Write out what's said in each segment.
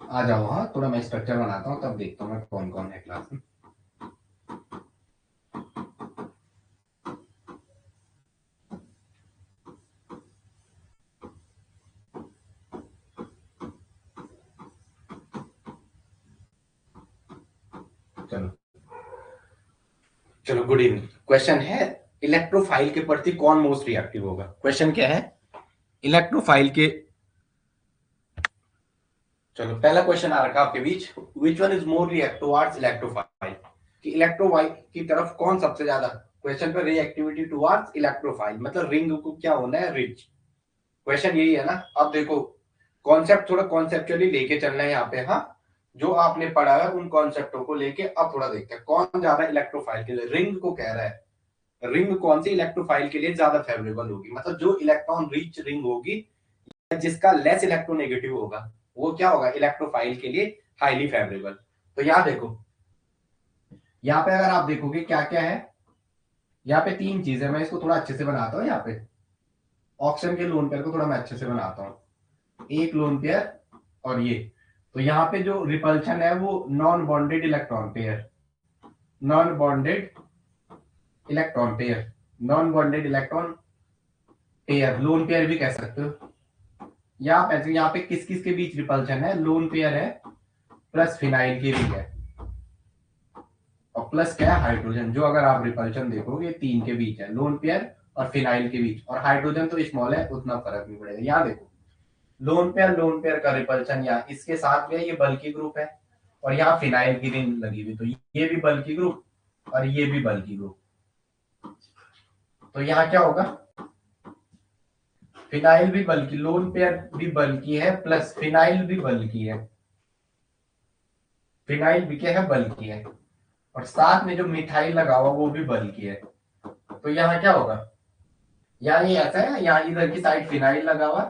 आ जाओ। हाँ, थोड़ा मैं स्ट्रक्चर बनाता हूँ, तब देखता हूँ मैं कौन कौन है क्लास में। चलो चलो, गुड इवनिंग। क्वेश्चन है, इलेक्ट्रोफाइल के प्रति कौन मोस्ट रिएक्टिव होगा। क्वेश्चन क्या है, इलेक्ट्रोफाइल के, चलो पहला क्वेश्चन आ रखा आपके बीच, which one is more react towards electrophile, कि इलेक्ट्रोफाइल की तरफ कौन सबसे ज्यादा। क्वेश्चन पर रिएक्टिविटी टुवर्ड्स इलेक्ट्रोफाइल मतलब रिंग को क्या होना है, रिच। क्वेश्चन यही है ना। अब देखो, कॉन्सेप्ट थोड़ा कॉन्सेप्चुअली लेके चलना है यहाँ पे। हाँ, जो आपने पढ़ा है उन कॉन्सेप्टों को लेके अब थोड़ा देखते हैं कौन ज्यादा इलेक्ट्रोफाइल के लिए, रिंग को कह रहा है, रिंग कौन सी इलेक्ट्रोफाइल के लिए ज्यादा फेवरेबल होगी, मतलब जो इलेक्ट्रॉन रिच रिंग होगी, जिसका लेस इलेक्ट्रोनेगेटिव होगा, वो क्या होगा इलेक्ट्रोफाइल के लिए हाईली फेवरेबल। तो यहाँ देखो, यहाँ पे अगर आप देखोगे क्या क्या है, यहाँ पे तीन चीजें, मैं इसको थोड़ा अच्छे से बनाता हूँ। यहाँ पे ऑक्सीजन के लोन पेयर को थोड़ा मैं अच्छे से बनाता हूँ, एक लोन पेयर और ये। तो यहाँ पे जो रिपल्शन है वो non bonded electron pair, non bonded electron pair, non bonded electron pair, lone pair भी कह सकते हो। यहाँ पे किस किस के बीच रिपल्शन है, लोन पेयर है प्लस फिनाइल के भी है, और प्लस क्या है हाइड्रोजन। जो अगर आप रिपल्शन देखोगे तीन के बीच है, लोन पेयर और फिनाइल के बीच, और हाइड्रोजन तो स्मॉल है, उतना फर्क नहीं पड़ेगा। यहाँ देखो, लोन पेयर का रिपल्शन यहाँ इसके साथ में है, ये बल्कि ग्रुप है, और यहाँ फिनाइल की रिंग लगी हुई, तो ये भी बल्कि ग्रुप और ये भी बल्कि ग्रुप। तो यहाँ क्या होगा, फिनाइल भी बल्कि, लोन पेयर भी बल्कि है प्लस फिनाइल भी बल्कि है, फिनाइल भी क्या है बल्कि है, और साथ में जो मिथाइल लगा हुआ वो भी बल्कि है। तो यहाँ क्या होगा, यहाँ ये ऐसा है, यहाँ इधर की साइड फिनाइल लगा हुआ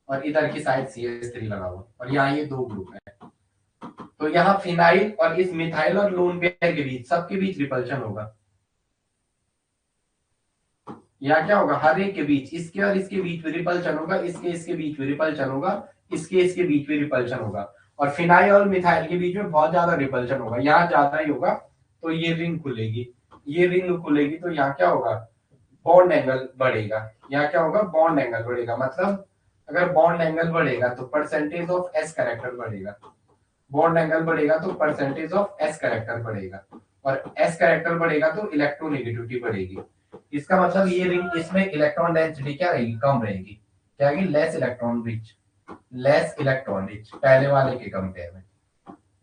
और इधर की साइड CH3 लगा हुआ, और यहाँ ये दो ग्रुप है। तो यहाँ फिनाइल और इस मिथाइल और लोन पेयर के बीच, सबके बीच रिपल्शन होगा। यहाँ क्या होगा, हर एक के बीच, इसके और इसके बीच में रिपल्शन होगा, इसके इसके बीच में रिपल्शन होगा, इसके इसके बीच में रिपल्शन होगा, और फिनाइल और मिथाइल के बीच में बहुत ज्यादा रिपल्शन होगा, यहाँ ज्यादा ही होगा। तो ये रिंग खुलेगी, ये रिंग खुलेगी, तो यहाँ क्या होगा, बॉन्ड एंगल बढ़ेगा। यहाँ क्या होगा, बॉन्ड एंगल बढ़ेगा, मतलब अगर बॉन्ड एंगल बढ़ेगा तो परसेंटेज ऑफ एस कैरेक्टर बढ़ेगा, बॉन्ड एंगल बढ़ेगा तो परसेंटेज ऑफ एस कैरेक्टर बढ़ेगा, और एस कैरेक्टर बढ़ेगा तो इलेक्ट्रोनेगेटिविटी बढ़ेगी। इसका मतलब ये रिंग, इसमें इलेक्ट्रॉन डेंसिटी क्या रहेगी, कम रहेगी, क्या रहेगी, less electron rich, less electron rich, पहले वाले के कंपेयर में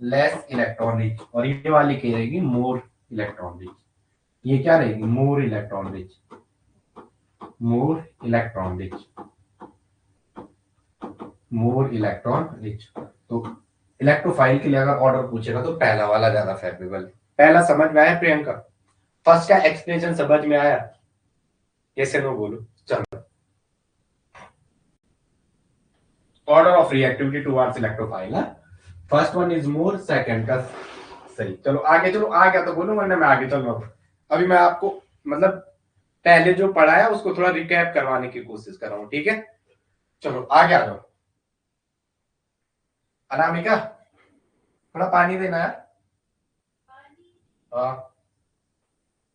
लेस इलेक्ट्रॉन रिच, और ये वाली क्या रहेगी, मोर इलेक्ट्रॉन रिच। ये क्या रहेगी, more electron rich, more electron rich, more electron rich. तो इलेक्ट्रोफाइल के लिए अगर ऑर्डर पूछेगा तो पहला वाला ज्यादा फेवरेबल है। पहला समझ में आया प्रियंका, फर्स्ट का एक्सप्लेनेशन समझ में आया, कैसे नो बोलो। चलो, order of reactivity towards electrophile है, first one is more, second का सही। चलो आगे, चलो आ गया तो बोलो, वरना मैं आगे चल रहा हूँ। अभी मैं आपको मतलब पहले जो पढ़ा है उसको थोड़ा रिकैप करवाने की कोशिश कर रहा हूँ, ठीक है। चलो आगे आ जाओ। अनामिका, थोड़ा पानी देना है। हाँ,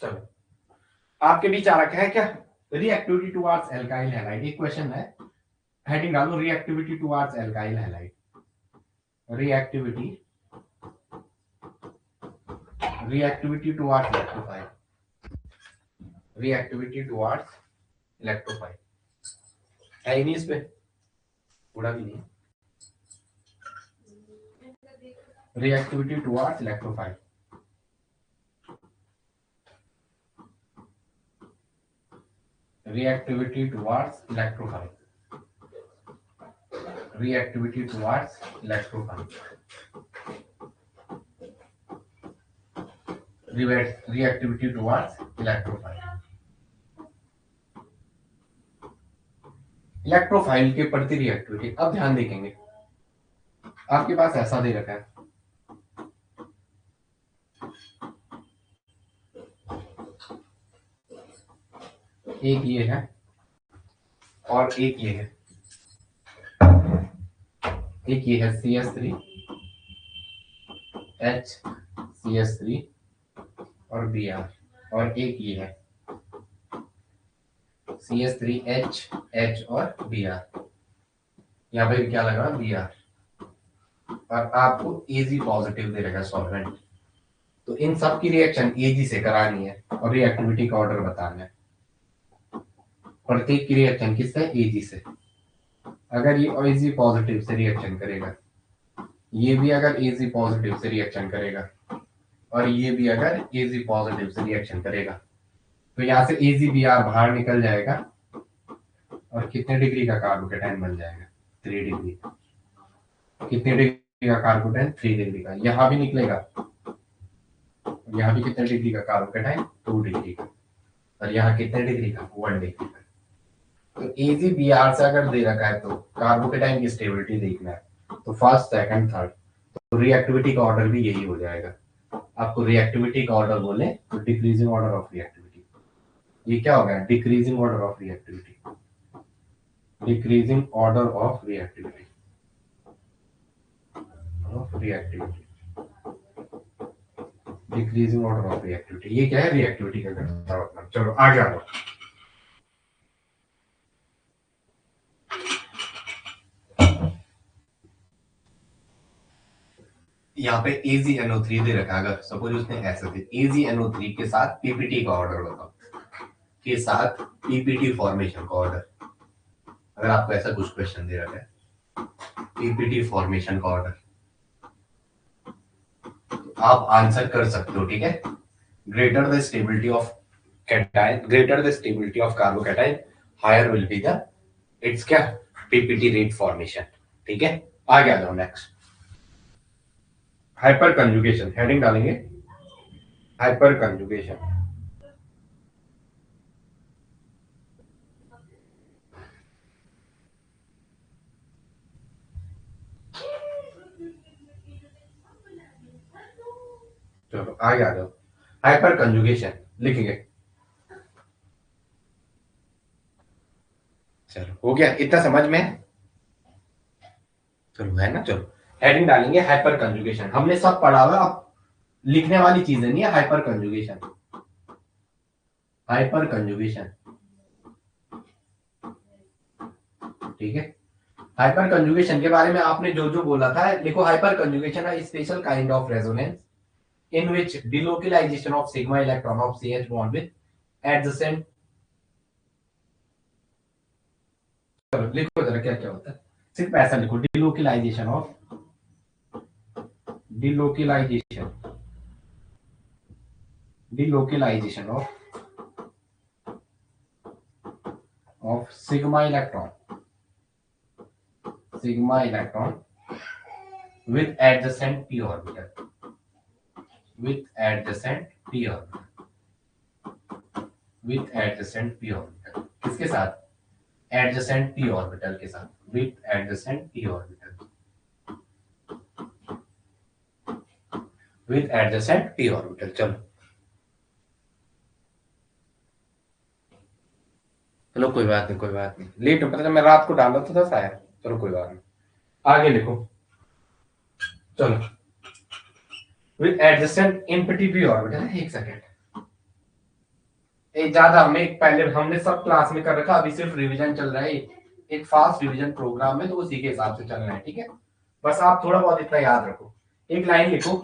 चलो, आपके बीच आ रखा है क्या, रिएक्टिविटी टुवर्ड्स एल्काइल हैलाइड, एक क्वेश्चन है, हेडिंग डालो reactivity towards alkyl halide, reactivity, reactivity towards electrophile, reactivity towards electrophile है ही नहीं इस पे, पूरा भी नहीं, reactivity towards electrophile, reactivity towards electrophile, reactivity towards electrophile, reactivity towards electrophile, electrophile के प्रति रिएक्टिविटी। अब ध्यान देखेंगे, आपके पास ऐसा दे रखा है, एक ये है और एक ये है, एक ये है CH3 CH3 और Br, और एक ये है CH3H H और Br, यहाँ पे क्या लगा Br, और आपको Ag पॉजिटिव दे रखा सॉल्वेंट। तो इन सब की रिएक्शन Ag से करानी है और रिएक्टिविटी का ऑर्डर बताना है। प्रत्येक की रिएक्शन किससे? Ag से। अगर ये Ag पॉजिटिव से रिएक्शन करेगा, ये भी अगर Ag पॉजिटिव से रिएक्शन करेगा, और ये भी अगर Ag पॉजिटिव से रिएक्शन करेगा, तो यहाँ से AgBr बाहर निकल जाएगा और कितने डिग्री का कार्बोकेटाइन बन जाएगा? 3 डिग्री। कितने डिग्री का कार्बोकेटाइन? 3 डिग्री का। यहाँ भी निकलेगा, यहाँ भी कितने डिग्री का कार्बोकेटाइन? 2 डिग्री का। और यहाँ कितने डिग्री का? 1 डिग्री का। तो AgBr से अगर दे रखा है तो कार्बोकेटाइन की स्टेबिलिटी देखना है, तो फर्स्ट, सेकंड, थर्ड, तो रिएक्टिविटी का ऑर्डर भी यही हो जाएगा। आपको रिएक्टिविटी का ऑर्डर बोले तो डिक्रीजिंग ऑर्डर ऑफ रिएक्टिविटी, ये क्या हो गया? Decreasing order of reactivity, decreasing order of reactivity, decreasing order of reactivity. ये क्या है? रिएक्टिविटी का मतलब। चलो आगे आओ। यहाँ पे AgNO3 दे रखा है, अगर सपोज उसने ऐसे दे AgNO3 के साथ पीपीटी का ऑर्डर बताओ, के साथ पीपीटी फॉर्मेशन का ऑर्डर। अगर आपको ऐसा कुछ क्वेश्चन दे रखा है पीपीटी फॉर्मेशन का ऑर्डर, तो आप आंसर कर सकते हो, ठीक है। Greater the stability of cation, greater the stability of carbocation, higher will be the its क्या ppt rate formation, ठीक है। आगे आ जाओ नेक्स्ट। हाइपर कंजुगेशन, हेडिंग डालेंगे हाइपर कंजुगेशन। चलो आगे आ जाओ। हाइपर कंजुगेशन लिखेंगे। चलो हो गया, इतना समझ में? चलो है ना। चलो हेडिंग डालेंगे हाइपर कंजुगेशन। हमने सब पढ़ा हुआ, अब लिखने वाली चीजें नहीं है। हाइपर कंजुगेशन, हाइपर कंजुगेशन, ठीक है। हाइपर कंजुगेशन के बारे में आपने जो जो बोला था लिखो। हाइपर कंजुगेशन है special kind of resonance in which delocalization of sigma electron of CH bond with adjacent, चलो लिखो जरा क्या क्या होता है। सिर्फ ऐसा लिखो, delocalization of sigma electron with adjacent p orbital, with adjacent p orbital, किसके साथ? adjacent p orbital के साथ, with adjacent p orbital, with adjacent p orbital। चलो कोई बात नहीं, लेट हो, पता मैं रात को डाला तो था शायद। चलो कोई बात नहीं, आगे लिखो। चलो with adjacent empty p orbital। एक सेकेंड, ज्यादा पहले हमने सब क्लास में कर रखा, अभी सिर्फ रिवीजन चल रहा है, एक फास्ट रिवीजन प्रोग्राम में, तो उसी के हिसाब से चल रहा है, ठीक है। बस आप थोड़ा बहुत इतना याद रखो। एक लाइन लिखो।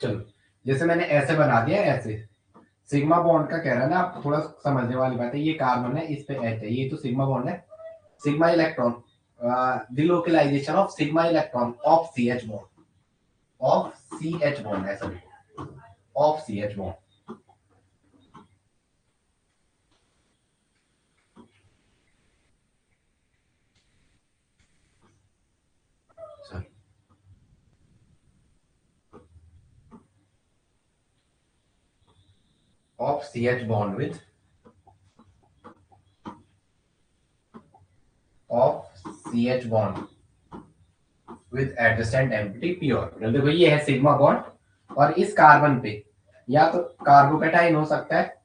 चलो जैसे मैंने ऐसे बना दिया, ऐसे सिग्मा बॉन्ड का कह रहा है ना, आप थोड़ा समझने वाली बात है। ये कार्बन है, इस पे H है, ये तो सिग्मा बॉन्ड है। Sigma electron, delocalisation of sigma electron of CH bond, ऐसा लिखो, of CH bond. of CH bond with adjacent empty p orbital। देखो ये है सिग्मा बॉन्ड, और इस कार्बन पे या तो कार्बोकेटाइन हो सकता है,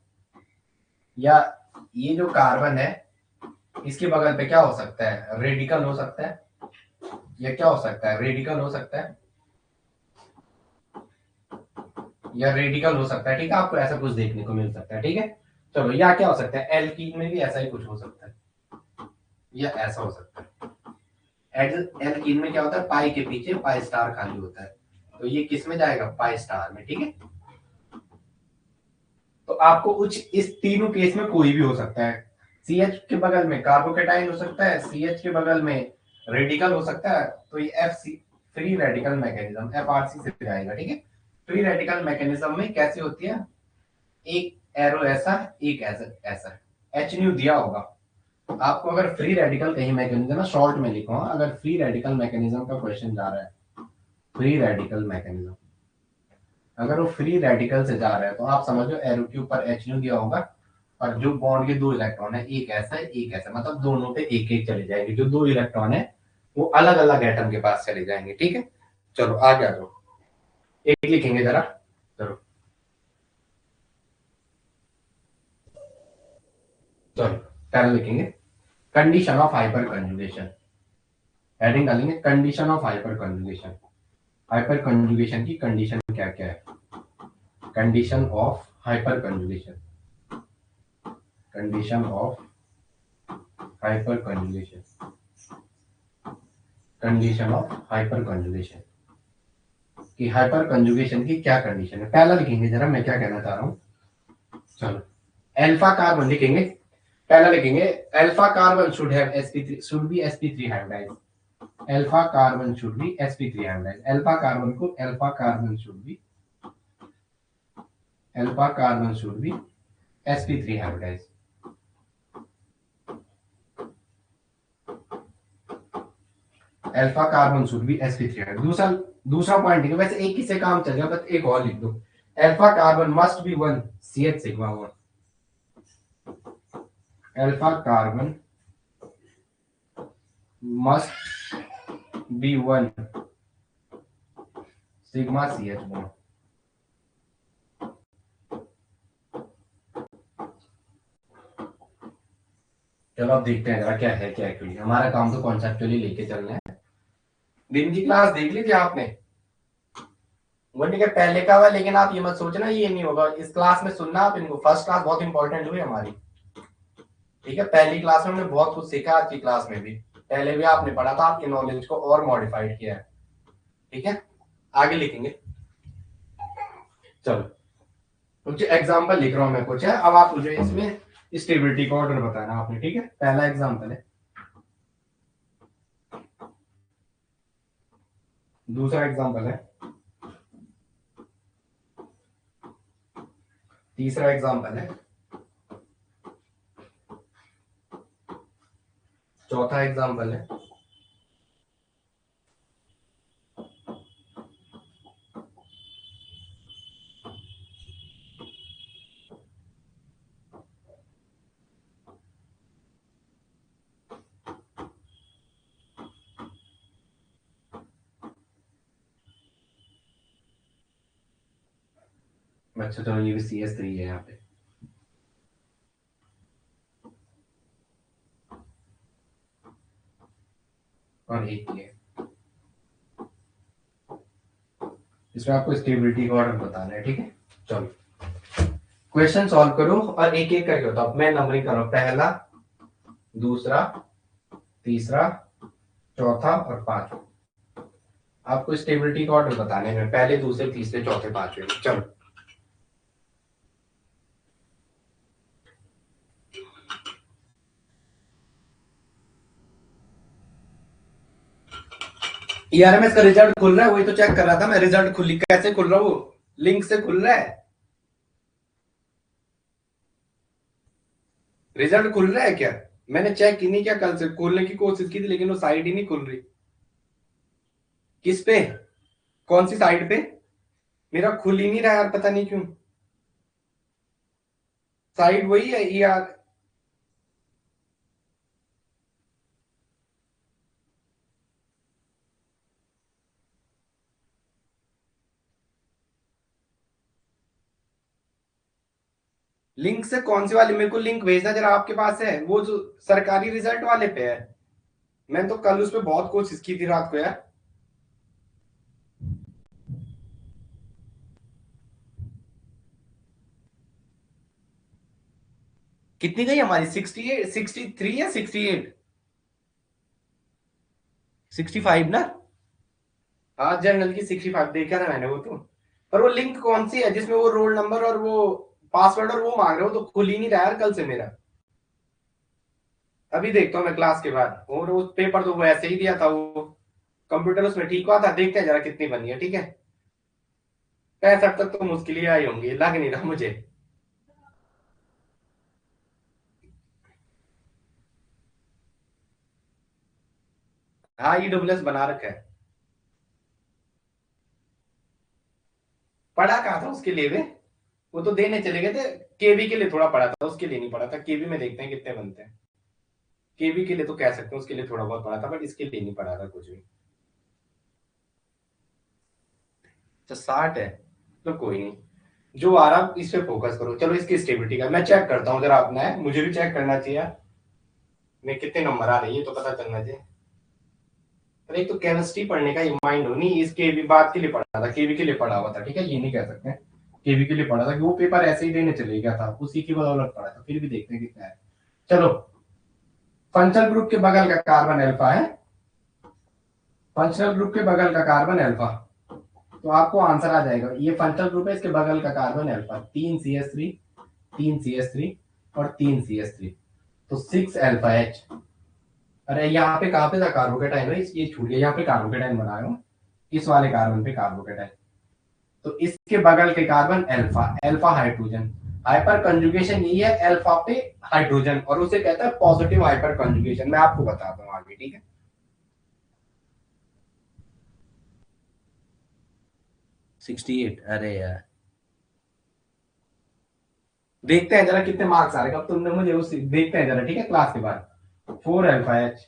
या ये जो कार्बन है इसके बगल पे क्या हो सकता है, रेडिकल हो सकता है, या क्या हो सकता है, रेडिकल हो सकता है, या रेडिकल हो सकता है, ठीक है, आपको ऐसा कुछ देखने को मिल सकता है, ठीक है। चलो, या क्या हो सकता है, एल्कीन में भी ऐसा ही कुछ हो सकता है, या ऐसा हो सकता है। एल्कीन में क्या होता है, पाई के पीछे पाई स्टार खाली होता है, तो ये किस में जाएगा, पाई स्टार में, ठीक है। तो आपको कुछ इस तीनों केस में कोई भी हो सकता है। सी एच के बगल में कार्बोकेटाइन हो सकता है, सी एच के बगल में रेडिकल हो सकता है, तो ये F C, free radical mechanism, F R C से जाएगा, ठीक है। फ्री रेडिकल मैकेनिज्म में कैसे होती है, एक एरो ऐसा, एक ऐसा ऐसा, एच न्यू दिया होगा आपको। अगर फ्री रेडिकल कहीं मैकेनिज्म ना, शॉर्ट में लिखो, अगर फ्री रेडिकल मैकेनिज्म का क्वेश्चन जा रहा है, फ्री रेडिकल मैकेनिज्म, अगर वो फ्री रेडिकल से जा रहा है तो आप समझो एरो के ऊपर एच न्यू दिया होगा, और जो बॉन्ड के दो इलेक्ट्रॉन है, एक ऐसा है एक ऐसा, मतलब दोनों पे एक एक चले जाएंगे, जो दो इलेक्ट्रॉन है वो अलग अलग एटम के पास चले जाएंगे, ठीक है। चलो आगे आ जाओ, एक लिखेंगे जरा, चलो चलो पहले लिखेंगे condition of hyperconjugation, heading डालेंगे condition of hyperconjugation. Hyperconjugation की कंडीशन क्या क्या है, condition of hyperconjugation, condition of hyperconjugation, condition of hyperconjugation, कि हाइपर कंजुगेशन की क्या कंडीशन है। पहला लिखेंगे जरा, मैं क्या कहना चाह रहा हूं, चलो अल्फा कार्बन लिखेंगे, पहला लिखेंगे alpha carbon should have sp3, should be sp3 hybridize, alpha carbon should be sp3 hybridize, alpha carbon को alpha carbon should be, alpha carbon should be sp3 hybridize, alpha carbon should be sp3 hybridize. दूसरा दूसरा point है, वैसे एक ही से काम चल गया, बस एक और लिख दो, alpha carbon must be one CH sigma one, alpha carbon must be one sigma CH bond। चलो अब देखते हैं जरा क्या है, क्या एक्चुअली हमारा काम तो कॉन्सेप्चुअली लेके चलना है। दिन की क्लास देख लीजिए आपने, वो ठीक है पहले का हुआ, लेकिन आप ये मत सोचना ये नहीं होगा, इस क्लास में सुनना आप इनको, फर्स्ट क्लास बहुत इंपॉर्टेंट हुई हमारी, ठीक है। पहली क्लास में हमने बहुत कुछ सीखा, आज की क्लास में भी पहले भी आपने पढ़ा था, आपकी नॉलेज को और मॉडिफाइड किया है, ठीक है। आगे लिखेंगे, चलो कुछ एग्जाम्पल लिख रहा हूं मैं कुछ है, अब आप मुझे इसमें स्टेबिलिटी का ऑर्डर बताना आपने, ठीक है। पहला एग्जाम्पल है, दूसरा एग्जाम्पल है, तीसरा एग्जाम्पल है, चौथा एग्जाम्पल है, अच्छा चलो ये भी CS3 है यहाँ पे, और एक ये, इसमें आपको स्टेबिलिटी का ऑर्डर बताना है, ठीक है। चलो क्वेश्चन सॉल्व करो और एक एक करके बताओ, मैं नंबरिंग कर रहा हूँ, पहला, दूसरा, तीसरा, चौथा और पांचवा। आपको स्टेबिलिटी का ऑर्डर बताने में पहले, दूसरे, तीसरे, चौथे, पांचवे, चलो ERMS का रिजल्ट खुल रहा है, वही तो चेक कर रहा था मैं, रिजल्ट खुली कैसे खुल रहा है, वो लिंक से खुल रहा है, रिजल्ट खुल रहा है क्या, मैंने चेक ही नहीं किया, कल से खोलने की कोशिश की थी लेकिन वो साइट ही नहीं खुल रही। किस पे, कौन सी साइट पे, मेरा खुल ही नहीं रहा यार, पता नहीं क्यों, साइट वही है ER, लिंक से कौन सी वाली? मेरे को लिंक भेजना जरा, आपके पास है वो जो सरकारी रिजल्ट वाले पे है? मैंने तो कल उस पे बहुत कोशिश की थी रात को यार। कितनी गई हमारी? 68, 63 या 68? 65 ना? हाँ जनरल की 65 देखा था मैंने वो तो। पर वो लिंक कौन सी है जिसमें वो रोल नंबर और वो पासवर्ड और वो मांग रहे हो? तो खुल ही नहीं रहा यार कल से मेरा। अभी देखता हूँ मैं क्लास के बाद। और वो पेपर तो वो ऐसे ही दिया था वो, कंप्यूटर उसमें ठीक हुआ था। देखते हैं जरा कितनी बनी है, ठीक है। 65 तक तो मुश्किल ही आई होंगी, लग नहीं रहा मुझे। हाँ EWS बना रखा है। पढ़ा कहा था उसके लिए वे? वो तो देने चले गए थे। केवी के लिए थोड़ा पढ़ा था, उसके लिए नहीं पढ़ा था। केवी में देखते हैं कितने बनते हैं। केवी के लिए तो कह सकते हैं, उसके लिए थोड़ा बहुत पढ़ा था, बट इसके लिए नहीं पढ़ा था कुछ भी। तो 60 है तो कोई नहीं। जो आ रहा इस पे फोकस करो। चलो इसकी स्टेबिलिटी का मैं चेक करता हूँ जरा, अपना है मुझे भी चेक करना चाहिए। मैं कितने नंबर आ रही है तो पता चलना चाहिए। पर एक तो केमिस्ट्री पढ़ने का माइंड हो नहीं, इसके भी बात के लिए पढ़ा था, केवी के लिए पढ़ा हुआ था, ठीक है, ये नहीं कह सकते। केवी के लिए पढ़ा था कि वो पेपर ऐसे ही देने चले गया था, उसी की बदौलत पढ़ा था। फिर भी देखते हैं कितना है। चलो, फंक्शनल ग्रुप के बगल का कार्बन अल्फा है। फंक्शनल ग्रुप के बगल का कार्बन अल्फा। तो आपको आंसर आ जाएगा। ये फंक्शनल ग्रुप है, इसके बगल का कार्बन अल्फा। 3 CH3, 3 CH3 और 3 CH3, तो 6 अल्फा H। अरे यहाँ पे कहाँ पे था कार्बोकेटाइन? ये छूट गया। यहाँ पे कार्बोकेटाइन बनाया हूँ, इस वाले कार्बन पे कार्बोकेटाइन। तो इसके बगल के carbon alpha, alpha hydrogen. Hyper conjugation यही है, अल्फा पे हाइड्रोजन, और उसे कहता है पॉजिटिव हाइपर कंजुगेशन। मैं आपको बताता हूँ आगे, ठीक है। 68? अरे यार, देखते हैं जरा कितने मार्क्स आ रहे हैं। अब तुमने मुझे उस देखते हैं जरा, ठीक है, क्लास के बाद। 4 अल्फा H।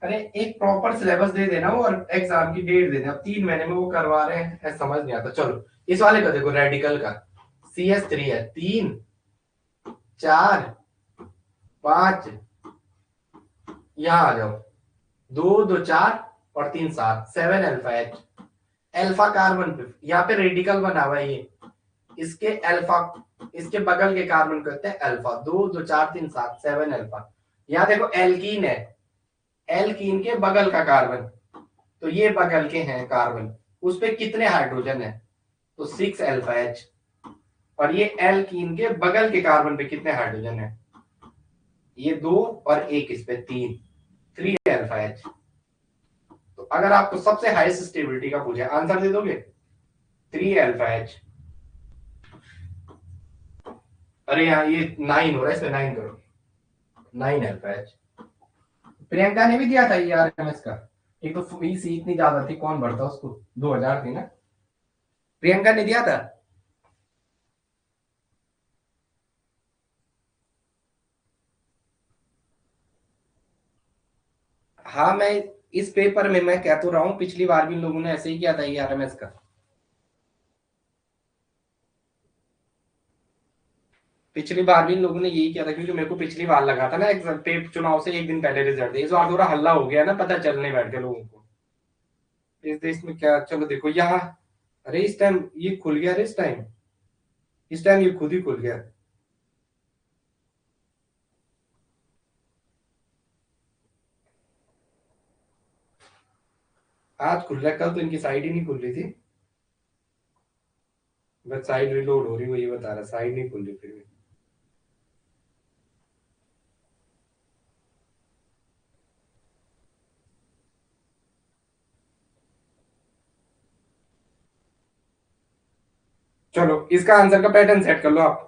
अरे एक प्रॉपर सिलेबस दे देना और एग्जाम की डेट दे देना। अब 3 महीने में वो करवा रहे हैं, ऐसा समझ नहीं आता। चलो इस वाले का देखो, रेडिकल का। CH3 है, 3, 4, 5। यहाँ आ जाओ। 2, 2, 4 और 3, 7, 7 अल्फा H। अल्फा कार्बन पे यहाँ पे रेडिकल बना हुआ है ये। इसके अल्फा, इसके बगल के कार्बन कहते हैं अल्फा। 2, 2, 4, 3, 7, 7 अल्फा। यहाँ देखो एल्कीन है, एल्कीन के बगल का कार्बन। तो ये बगल के हैं कार्बन, उस पे कितने हाइड्रोजन है? तो 6 अल्फा H। और ये एल्कीन के बगल के कार्बन पे कितने हाइड्रोजन है? ये 2 और एक इस पे 3 अल्फा H। तो अगर आपको सबसे हाईएस्ट स्टेबिलिटी का पूछे, आंसर दे दोगे? 3 अल्फा H। अरे यहाँ ये 9 हो रहा है, इसमें 9 करो। 9 अल्फा H। प्रियंका ने भी दिया था ERMS का। एक तो फीस इतनी ज्यादा थी, कौन भरता उसको? 2000 थी ना? प्रियंका ने दिया था। हाँ मैं इस पेपर में मैं कह तो रहा हूँ, पिछली बार भी लोगों ने ऐसे ही किया था ERMS का। पिछली बार भी इन लोगों ने यही किया था, क्योंकि मेरे को पिछली बार लगा था ना एग्जाम पे, चुनाव से एक दिन पहले रिजल्ट दे। इस बार थोड़ा हल्ला हो गया ना, पता चलने बैठ गया लोगों को। इस देश में क्या, चलो देखो यहाँ। अरे इस टाइम ये खुल गया। अरे इस टाइम ये खुद ही खुल गया। आज खुल रहा है, कल तो इनकी साइड ही नहीं खुल रही थी। बस साइड रिलोड हो रही, वो ये बता रहा, साइड नहीं खुल रही फिर भी। चलो इसका आंसर का पैटर्न सेट कर लो आप।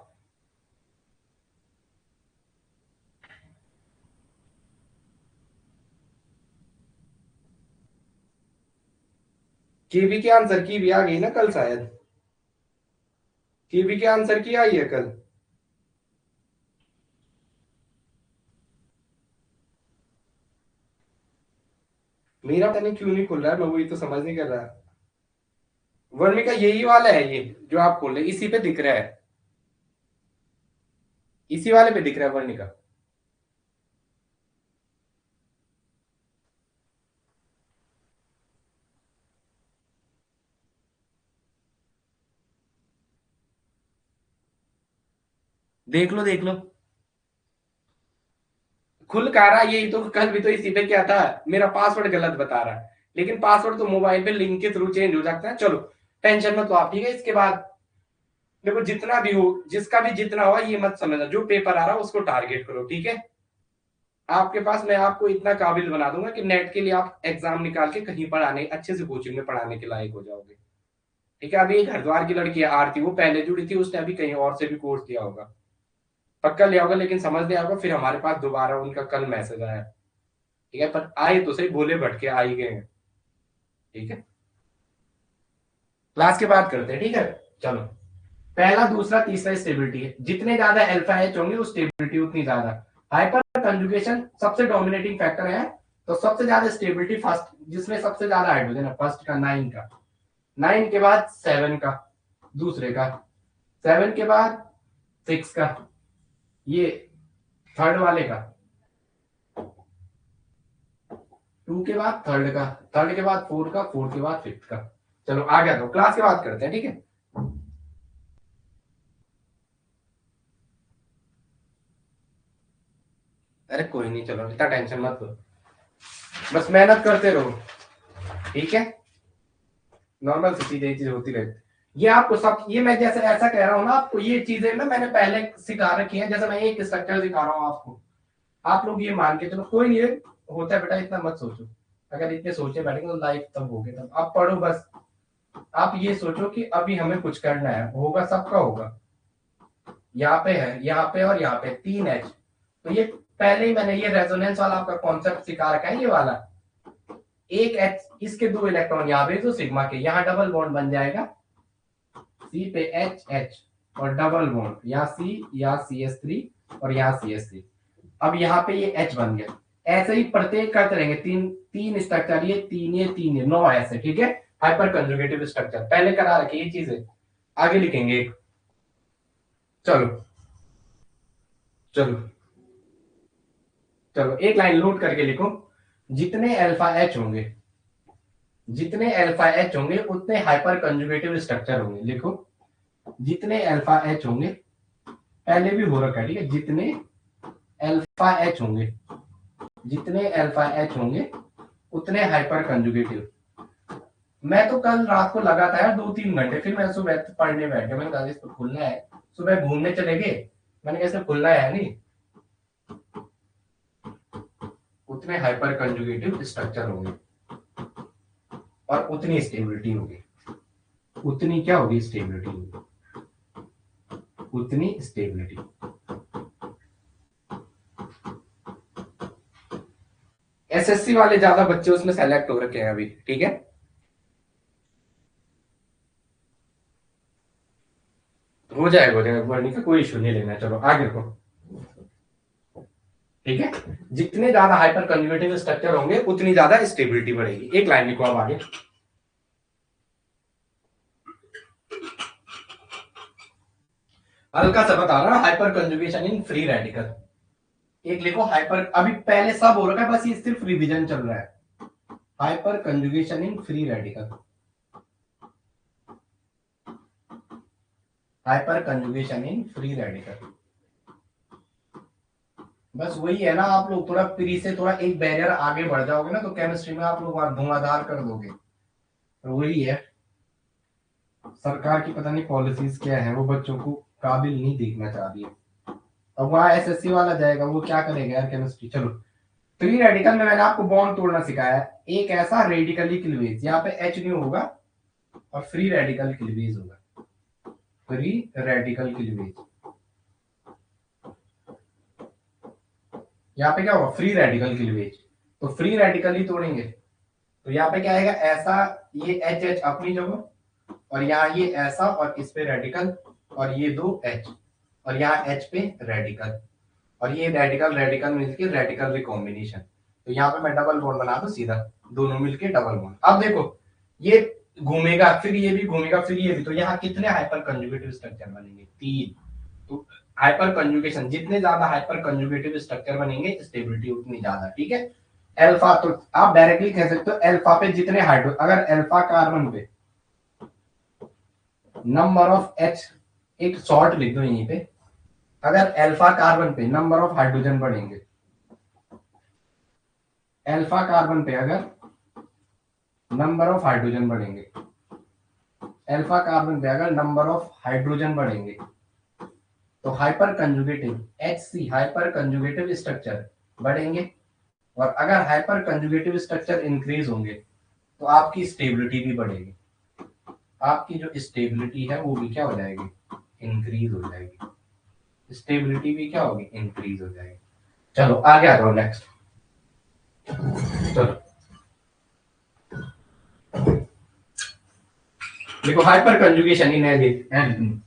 केवी के आंसर की भी आ गई ना कल शायद। केवी के आंसर की आई है कल। मेरा पता नहीं क्यों नहीं खुल रहा है, मैं वही तो समझ नहीं कर रहा। वर्मी का यही वाला है ये जो आप खोल रहे, इसी पे दिख रहा है। इसी वाले पे दिख रहा है वर्णिका। देख लो देख लो, खुल कह रहा है, यही तो कल भी तो इसी पे क्या था, मेरा पासवर्ड गलत बता रहा है, लेकिन पासवर्ड तो मोबाइल पे लिंक के थ्रू चेंज हो जाता है। चलो टेंशन मत लो आप, ठीक है। इसके बाद देखो जितना भी हो, जिसका भी जितना हुआ ये मत समझना, जो पेपर आ रहा है उसको टारगेट करो, ठीक है। आपके पास मैं आपको इतना काबिल बना दूंगा कि नेट के लिए आप एग्जाम निकाल के कहीं पढ़ाने, अच्छे से कोचिंग में पढ़ाने के लायक हो जाओगे, ठीक है। अभी एक हरिद्वार की लड़की है आरती, वो पहले जुड़ी थी, उसने अभी कहीं और से भी कोर्स किया होगा, पक्का लिया होगा, लेकिन समझ लिया होगा, फिर हमारे पास दोबारा उनका कल मैसेज आया, ठीक है। पर आए तो सही, भोले भटके आ ही गए हैं, ठीक है। क्लास के बाद करते हैं, ठीक है। चलो, पहला दूसरा तीसरा स्टेबिलिटी है, जितने ज्यादा अल्फा एच होंगे वो स्टेबिलिटी उतनी ज्यादा। हाइपर कंजुगेशन सबसे डोमिनेटिंग फैक्टर है, तो सबसे ज्यादा स्टेबिलिटी फर्स्ट, जिसमें सबसे ज्यादा हाइड्रोजन है, फर्स्ट का 9 का, 9 के बाद 7 का, दूसरे का 7 के बाद 6 का, ये थर्ड वाले का 2 के बाद थर्ड का, थर्ड के बाद 4 का, 4 के बाद 5th का। चलो आ गया, तो क्लास के बाद करते हैं, ठीक है। अरे कोई नहीं, चलो इतना टेंशन मत लो, बस मेहनत करते रहो, ठीक है। नॉर्मल सी चीज होती रहती, ये आपको सब, ये मैं जैसे ऐसा कह रहा हूँ ना आपको, ये चीजें ना मैंने पहले सिखा रखी है, जैसे मैं एक स्ट्रक्चर सिखा रहा हूँ आपको, आप लोग ये मान के चलो, कोई नहीं होता है बेटा, इतना मत सोचो। अगर इतने सोचे बैठेंगे तो लाइफ तब होगी, तब आप पढ़ो बस। आप ये सोचो कि अभी हमें कुछ करना है, होगा सबका होगा। यहाँ पे है, यहाँ पे और यहाँ पे 3 H, तो ये पहले ही मैंने ये रेजोनेंस वाला आपका कॉन्सेप्ट सिखा रखा है, ये वाला एक H, इसके 2 इलेक्ट्रॉन यहाँ भेज दो सिग्मा के, यहाँ डबल बॉन्ड बन जाएगा, C पे H H और डबल बॉन्ड, यहाँ C, यहाँ CH3 और यहाँ CH3। अब यहाँ पे ये H बन गया, ऐसे ही प्रत्येक करते रहेंगे, तीन तीन स्ट्रक्चर, ये 9 ऐसे, ठीक है। हाइपर कंजुगेटिव स्ट्रक्चर पहले करा रखी ये चीजें, आगे लिखेंगे एक। चलो चलो चलो, एक लाइन नोट करके लिखो, जितने अल्फा एच होंगे, जितने अल्फा एच होंगे उतने हाइपर कंजुगेटिव स्ट्रक्चर होंगे, लिखो। जितने अल्फा एच होंगे, पहले भी हो रखा है, ठीक है, जितने अल्फा एच होंगे, जितने अल्फा एच होंगे उतने हाइपर कंजुगेटिव। मैं तो कल रात को लगा था यार 2-3 घंटे, फिर मैं सुबह पढ़ने बैठ गया, मैंने कहा इसको खुलना है, सुबह घूमने चले गए, मैंने कैसे खुलना है नहीं, उतने हाइपर कंजुगेटिव स्ट्रक्चर होंगे और उतनी स्टेबिलिटी होगी, उतनी क्या होगी, स्टेबिलिटी होगी, उतनी स्टेबिलिटी। एसएससी वाले ज्यादा बच्चे उसमें सेलेक्ट हो रखे हैं अभी, ठीक है। हो जाएगा वर्णी का कोई इशू नहीं लेना, चलो आगे को, ठीक है। जितने ज्यादा हाइपर कंजुगेटिव स्ट्रक्चर होंगे उतनी ज्यादा स्टेबिलिटी बढ़ेगी, एक लाइन लिखो अब आगे। हल्का सा बता रहा, hyper conjugation in free radical, एक लिखो हाइपर, अभी पहले सब हो रखा है, बस ये सिर्फ रिवीजन चल रहा है। Hyper conjugation in free radical, hyper conjugation in free radical, बस वही है ना, आप लोग थोड़ा फ्री से थोड़ा एक बैरियर आगे बढ़ जाओगे ना, तो केमिस्ट्री में आप लोग धुआंधार कर दोगे, तो वही है। सरकार की पता नहीं पॉलिसीज क्या है, वो बच्चों को काबिल नहीं देखना चाह रही है। अब वहां एसएससी वाला जाएगा, वो क्या करेगा यार केमिस्ट्री। चलो, फ्री रेडिकल में मैंने आपको बॉन्ड तोड़ना सिखाया है, एक ऐसा रेडिकली क्लीवेज, यहाँ पे एच नहीं होगा और फ्री रेडिकल क्लीवेज होगा, फ्री रेडिकल क्लीवेज, यहाँ पे क्या होगा, फ्री रेडिकल क्लीवेज, तो फ्री रेडिकल ही तोड़ेंगे, तो यहाँ पे क्या आएगा, ऐसा, ये एच एच अपनी जगह, और यहाँ ये ऐसा, और इस पे रेडिकल, और ये 2 H, और यहाँ H पे रेडिकल, और ये रेडिकल रेडिकल मिलके रेडिकल रिकॉम्बिनेशन, तो यहाँ पे मैं डबल बॉन्ड बना दूं सीधा, दोनों मिलके डबल बॉन्ड। अब देखो ये घूमेगा, फिर ये भी घूमेगा, फिर ये भी, तो यहाँ कितने हाइपर कंजुगेटिव स्ट्रक्चर बनेंगे, 3। तो हाइपर कंजुगेशन, जितने ज्यादा हाइपर कंजुगेटिव स्ट्रक्चर बनेंगे स्टेबिलिटी उतनी ज्यादा, ठीक है। अल्फा तो आप डायरेक्टली कह सकते हो अल्फा पे जितने हाइड्रो, अगर अल्फा कार्बन पे नंबर ऑफ एच, एक शॉर्ट लिख दो यहीं पे, अगर अल्फा कार्बन पे नंबर ऑफ हाइड्रोजन बढ़ेंगे, अल्फा कार्बन पे अगर नंबर ऑफ हाइड्रोजन बढ़ेंगे, अल्फा कार्बन पे अगर नंबर ऑफ हाइड्रोजन बढ़ेंगे, तो hyper conjugative HC hyper conjugative structure बढ़ेंगे। और अगर हाइपर कंजुगेटिव स्ट्रक्चर इंक्रीज होंगे तो आपकी स्टेबिलिटी भी बढ़ेगी, आपकी जो स्टेबिलिटी है वो भी क्या हो जाएगी, इंक्रीज हो जाएगी, स्टेबिलिटी भी क्या होगी, इंक्रीज हो जाएगी। चलो आगे आ जाओ नेक्स्ट। चलो देखो हाइपर कंजुगेशन इन एल्कीन,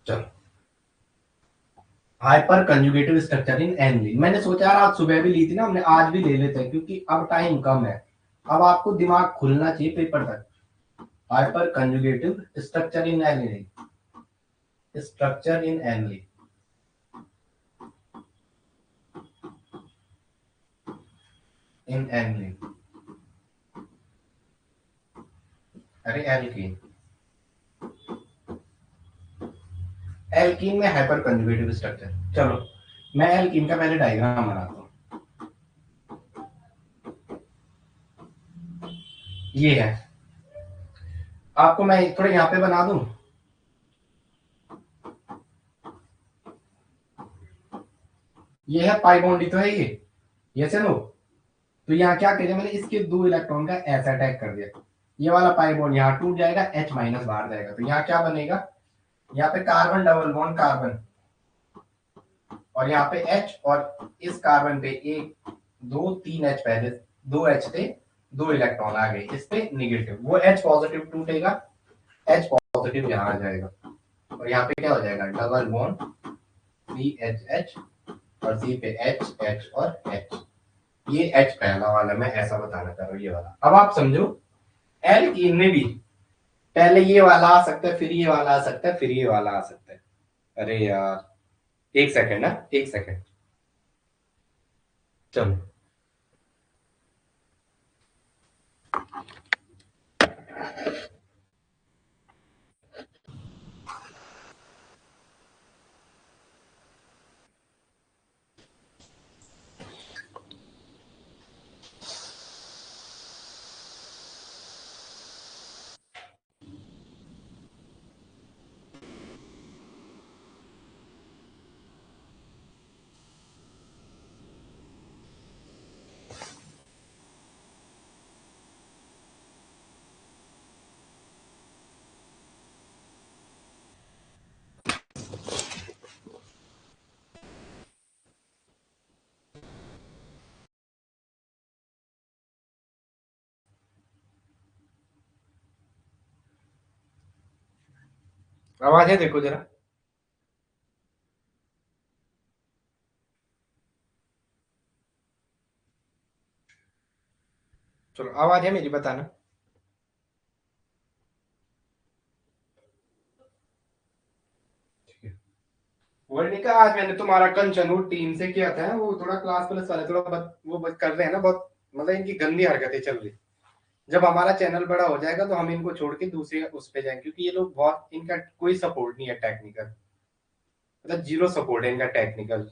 चलो हाइपर कंजुगेटिव स्ट्रक्चर इन एनलिन, मैंने सोचा यार आज सुबह भी ली थी ना हमने, आज भी ले लेते हैं क्योंकि अब टाइम कम है, अब आपको दिमाग खुलना चाहिए पेपर तक। Hyper conjugative structure in एनलिन, structure in एनलिन, इन एनलिन, अरे एल्कीन, एल्कीन में हाइपर कंजुगेटिव स्ट्रक्चर। चलो मैं एल्कीन का पहले डायग्राम बनाता हूँ, ये है, आपको मैं थोड़ा यहाँ पे बना दूं, ये है पाई बॉन्ड ही तो है ये से नो। तो यहाँ क्या करिए, मैंने इसके दो इलेक्ट्रॉन का ऐसा अटैक कर दिया, ये वाला पाई बॉन्ड यहाँ टूट जाएगा, H माइनस बाहर जाएगा, तो यहाँ क्या बनेगा, यहाँ पे कार्बन डबल बॉन्ड कार्बन, और यहाँ पे H, और इस कार्बन पे एक दो तीन H, पहले दो H थे, दो इलेक्ट्रॉन आ गए इस पे निगेटिव, वो H पॉजिटिव टूटेगा, H पॉजिटिव यहाँ आ जाएगा, और यहाँ पे क्या हो जाएगा डबल बॉन्ड CH और C पे H H और H, ये H पहला वाला मैं ऐसा बताना चाह रहा हूँ, ये वाला। अब आप समझो एल्कीन में भी पहले ये वाला आ सकता है, फिर ये वाला आ सकता है, फिर ये वाला आ सकता है। अरे यार एक सेकंड ना, एक सेकंड, चलो आवाज है देखो जरा, चलो आवाज है मेरी, बताना। वर्णिका आज मैंने तुम्हारा कंचन टीम से किया था, वो थोड़ा क्लास प्लस वाले थोड़ा कर रहे हैं ना बहुत, मतलब इनकी गंदी हरकतें चल रही। जब हमारा चैनल बड़ा हो जाएगा तो हम इनको छोड़ के दूसरे उस पे जाएंगे, क्योंकि ये लोग बहुत, इनका कोई सपोर्ट नहीं है टेक्निकल, मतलब जीरो सपोर्ट है इनका टेक्निकल।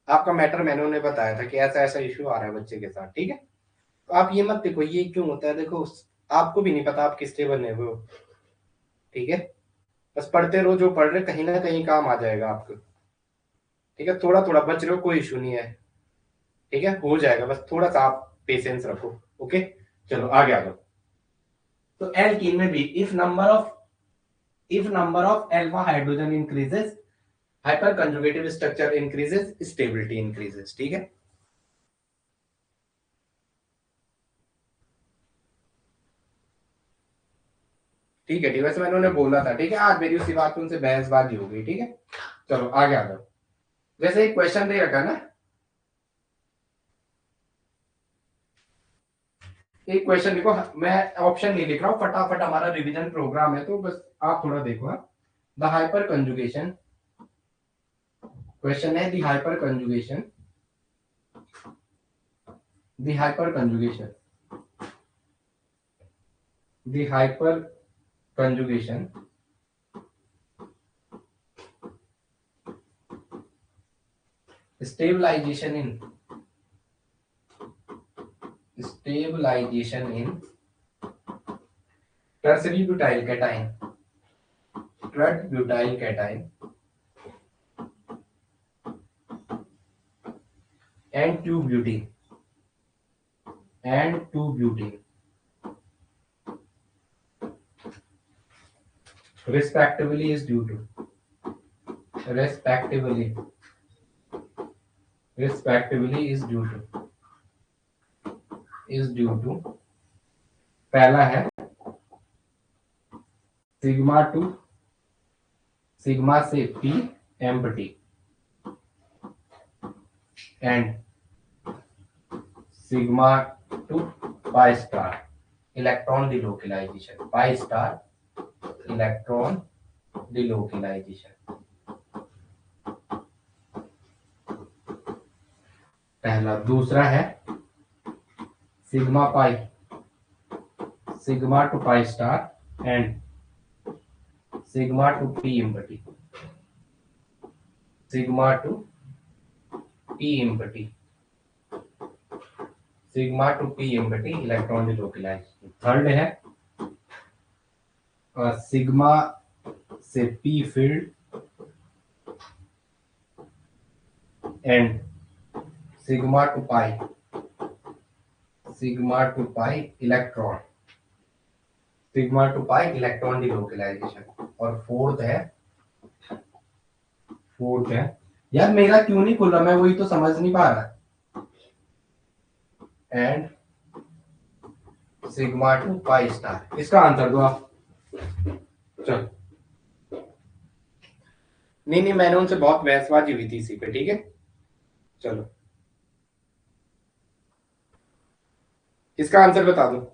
आपका मैटर मैंने उन्हें बताया था कि ऐसा ऐसा इशू आ रहा है बच्चे के साथ, ठीक है। तो आप ये मत देखो ये क्यों होता है, देखो आपको भी नहीं पता आप किस लिए बने हुए हो, ठीक है। बस पढ़ते रहो, जो पढ़ रहे कहीं ना कहीं काम आ जाएगा आपको, ठीक है। थोड़ा थोड़ा बच रहे हो, कोई इशू नहीं है, ठीक है, हो जाएगा, बस थोड़ा सा आप पेशेंस रखो, ओके। चलो आगे आ जाओ। तो एल्कीन में भी if number of alpha hydrogen increases, hyper conjugative structure increases, stability increases, ठीक है। ठीक है ठीक है, वैसे मैंने उन्हें बोला था, ठीक है, आज मेरी उसी बात पे उनसे बहसबाजी हो गई, ठीक है। चलो आगे आ जाओ। जैसे एक क्वेश्चन दे रखा है ना, एक क्वेश्चन देखो, मैं ऑप्शन नहीं लिख रहा हूँ, फटाफट हमारा रिवीजन प्रोग्राम है, तो बस आप थोड़ा देखो। द हाइपर कंजुगेशन, क्वेश्चन है the hyper conjugation, the hyper conjugation, the hyper conjugation stabilization in stabilization in tertiary butyl cation, tert butyl cation and 2 butene and 2 butene respectively is due to respectively respectively is due to पहला है sigma to sigma से p empty and sigma to pi star electron delocalization, pi star electron delocalization, पहला। दूसरा है sigma pi, sigma to pi star and sigma to p empty, sigma to p empty, sigma to p empty electron delocalization. Third है sigma से p field and sigma to pi, sigma to pi electron, sigma to pi electron delocalization. और fourth है यार, मेरा क्यों नहीं खुल रहा, मैं वही तो समझ नहीं पा रहा, and sigma to pi star. इसका आंसर दो आप। चलो, नहीं नहीं, मैंने उनसे बहुत बहसबाजी हुई थी इसी पे, ठीक है। चलो, इसका आंसर बता दो।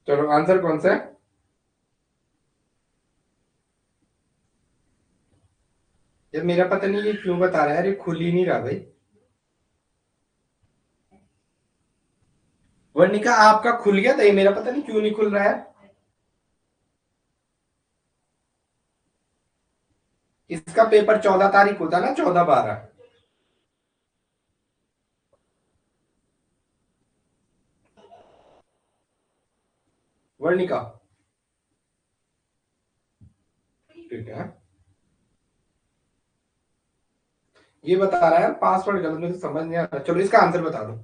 चलो, आंसर कौन सा है? ये मेरा पता नहीं ये क्यों बता रहा है, अरे खुल ही नहीं रहा भाई। वर्णिका आपका खुल गया था, ये मेरा पता नहीं क्यों नहीं खुल रहा है। इसका पेपर 14 तारीख होता ना, 14/12। वर्णिका, ठीक है, ये बता रहा है पासवर्ड गलत, मुझे समझ नहीं आ रहा। चलो, इसका आंसर बता दो।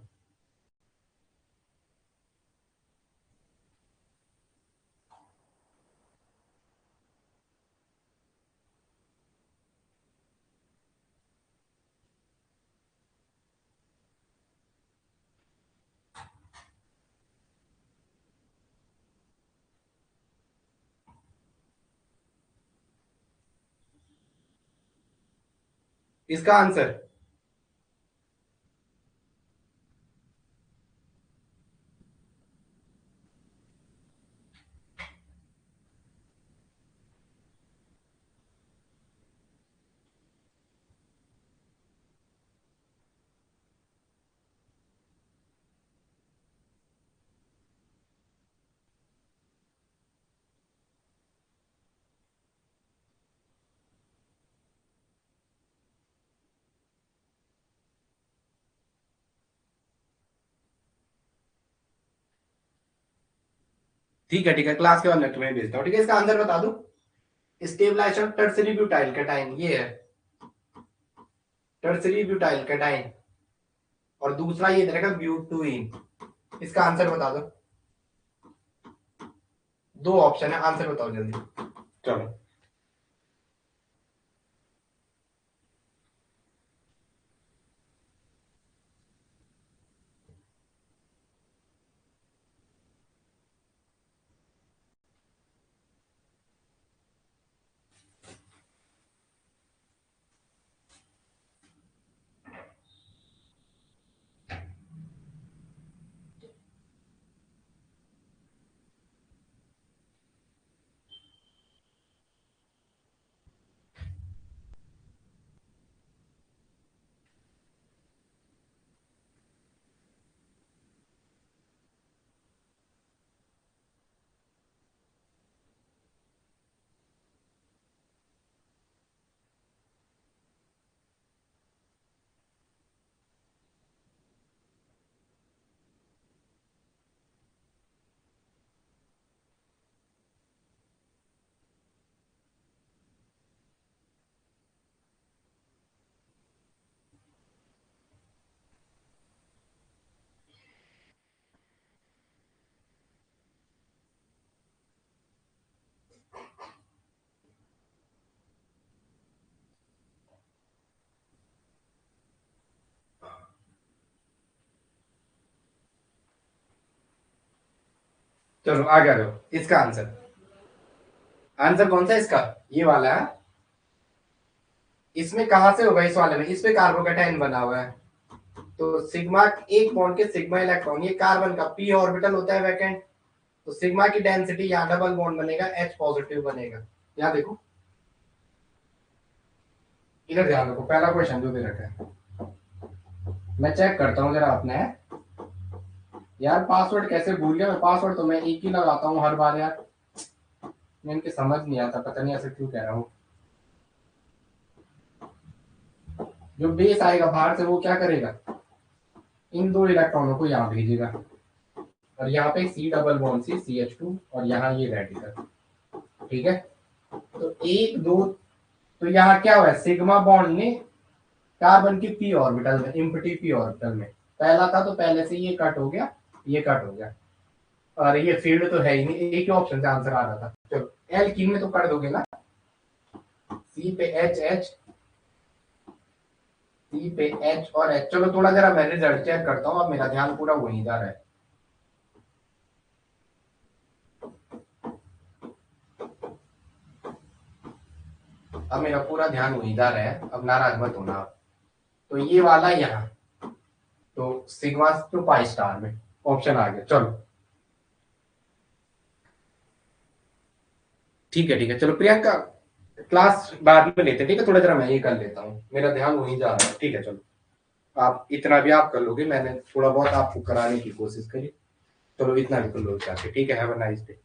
इसका आंसर ठीक है, क्लास के बाद मैं तुम्हें भेजता हूँ। ठीक है, इसका आंसर बता दो। स्टेबलाइजेशन टर्सरी ब्यूटाइल कैटाइन ये है, टर्सरी ब्यूटाइल कैटाइन, और दूसरा ये रहेगा ब्यूटुइन। इसका आंसर बता दो। दो ऑप्शन है, आंसर बताओ जल्दी। चलो चलो आगे आ जाओ। इसका आंसर, आंसर कौन सा है इसका? ये वाला है। इसमें कहां से होगा? इस वाले में, इस पे कार्बोकेटाइन बना हुआ है। तो सिग्मा, एक बॉन्ड के सिग्मा इलेक्ट्रॉन, ये कार्बन का पी ऑर्बिटल होता है वैकेंट, तो सिग्मा की डेंसिटी यहाँ डबल बॉन्ड बनेगा, एच पॉजिटिव बनेगा। यहाँ देखो, इधर ध्यान रखो, पहला क्वेश्चन जो दे रखा है, मैं चेक करता हूँ जरा अपने। यार पासवर्ड कैसे भूल गया मैं? पासवर्ड तो मैं एक ही लगाता हूँ हर बार यार, मैं इनके समझ नहीं आता, पता नहीं ऐसे क्यों कह रहा हूँ। जो बेस आएगा बाहर से वो क्या करेगा? इन दो इलेक्ट्रॉनों को यहाँ भेजेगा, और यहाँ पे C double bond C CH2, और यहाँ ये रेडिकल। ठीक है, तो एक दो, तो यहाँ क्या हुआ है? सिग्मा बॉन्ड ने कार्बन की पी ऑर्बिटल में, इम्पटी पी ऑर्बिटल में, पहला था तो पहले से ये कट हो गया, ये कट हो गया, और ये फील्ड तो है ही नहीं, एक ही ऑप्शन से आंसर आ रहा था। चलो एल्कीन में तो कर दोगे ना, सी पे एच एच, सी पे एच और एच। चलो थोड़ा जरा मैं रिजल्ट चेक करता हूँ, अब मेरा ध्यान पूरा वहीं जा रहा है। अब मेरा पूरा ध्यान वहीं जा रहा है, अब नाराज मत होना आप। तो ये वाला यहाँ, तो सिग्मा टू पाई स्टार में ऑप्शन आ गया। चलो ठीक है, चलो प्रियंका, क्लास बाद में लेते हैं, ठीक है? थोड़ा जरा मैं ये कर लेता हूँ, मेरा ध्यान वहीं जा रहा है। ठीक है, चलो आप इतना भी आप कर लोगे, मैंने थोड़ा बहुत आपको कराने की कोशिश करी, चलो इतना भी कर लो जाके। ठीक है, हैव अ नाइस डे।